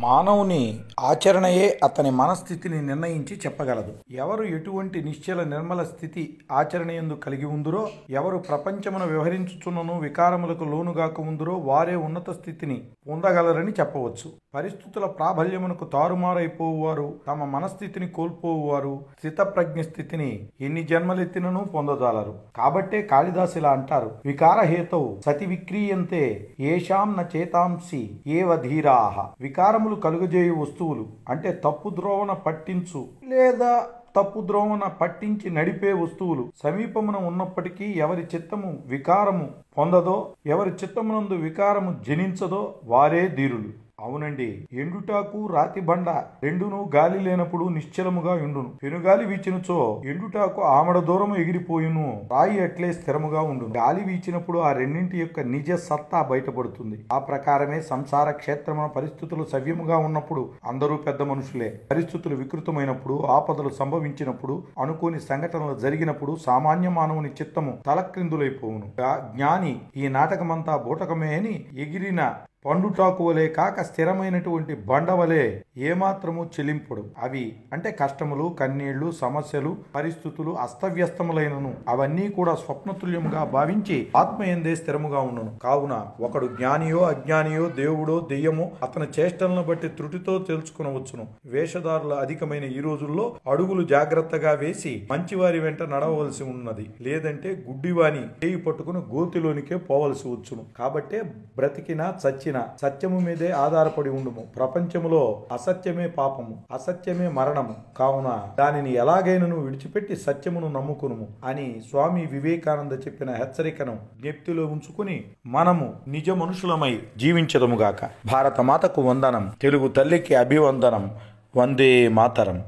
మానవుని ఆచరణయే అతని మనస్థితిని నిర్ణయించి చెప్పగలదు. ఎవరు ఎటువంటి నిశ్చల నిర్మల స్థితి ఆచరణయందు కలిగి ఉందురో, ఎవరు ప్రపంచమును వ్యవహరించుచున్నను వికారములకు లోనుగాక ఉందురో వారే ఉన్నత స్థితిని పొందగలరని చెప్పవచ్చు. పరిస్థితుల ప్రాబల్యమునకు తారుమారైపోవువారు, తమ మనస్థితిని కోల్పోవువారు స్థితప్రజ్ఞ స్థితిని ఎన్ని జన్మలెత్తినను పొందజాలరు. కాబట్టే కాళిదాసు ఇలా అంటారు: వికారహేతౌ సతి విక్రీయంతే ఏషాం న చేతాంసి ఏవ ధీరాః. వికారములు కలుగజేయు వస్తువులు అంటే తప్పు ద్రోవన పట్టించు లేదా తప్పు ద్రోవన పట్టించి నడిపే వస్తువులు సమీపమున ఉన్నప్పటికీ ఎవరి చిత్తము వికారము పొందదో, ఎవరి చిత్తమునందు వికారము జనించదో వారే ధీరులు. అవునండి, ఎండుటాకు రాతి బండ రెండును గాలి లేనప్పుడు నిశ్చలముగా ఉండును. పెనుగాలి వీచినచో ఎండుటాకు ఆమడ దూరము ఎగిరిపోయును, రాయి అట్లే స్థిరముగా ఉండును. గాలి వీచినప్పుడు ఆ రెండింటి యొక్క నిజ సత్తా బయటపడుతుంది. ఆ ప్రకారమే సంసార క్షేత్రమున పరిస్థితులు సవ్యముగా ఉన్నప్పుడు అందరూ పెద్ద మనుషులే. పరిస్థితులు వికృతమైనప్పుడు, ఆపదలు సంభవించినప్పుడు, అనుకోని సంఘటనలు జరిగినప్పుడు సామాన్య మానవుని చిత్తము తలక్రిందులైపోవును. జ్ఞాని ఈ నాటకమంతా బూటకమే అని ఎగిరిన పండుటాకు వలె కాక స్థిరమైనటువంటి బండవలే ఏమాత్రము చెలింపుడు. అవి అంటే కష్టములు, కన్నీళ్లు, సమస్యలు, పరిస్థితులు అస్తవ్యస్తములైనను అవన్నీ కూడా స్వప్నతుల్యముగా భావించి ఆత్మయందే స్థిరముగా ఉండును. కావున ఒకడు జ్ఞానియో అజ్ఞానియో, దేవుడో దెయ్యమో అతని చేష్టలను బట్టి త్రుటితో తెలుసుకునవచ్చును. వేషధారుల అధికమైన ఈ రోజుల్లో అడుగులు జాగ్రత్తగా వేసి మంచివారి వెంట నడవవలసి ఉన్నది. లేదంటే గుడ్డివాని చేయి పట్టుకుని గోతిలోనికే పోవలసి వచ్చును. కాబట్టే బ్రతికినా చచ్చిన సత్యము మీదే ఆధారపడి ఉండుము. ప్రపంచములో అసత్యమే పాపము, అసత్యమే మరణము. కావున దానిని ఎలాగైనను విడిచిపెట్టి సత్యమును నమ్ముకునుము అని స్వామి వివేకానంద చెప్పిన హెచ్చరికను జ్ఞప్తిలో ఉంచుకుని మనము నిజ మనుషులమై జీవించదముగాక. భారత మాతకు వందనం. తెలుగు తల్లికి అభివందనం. వందే మాతరం.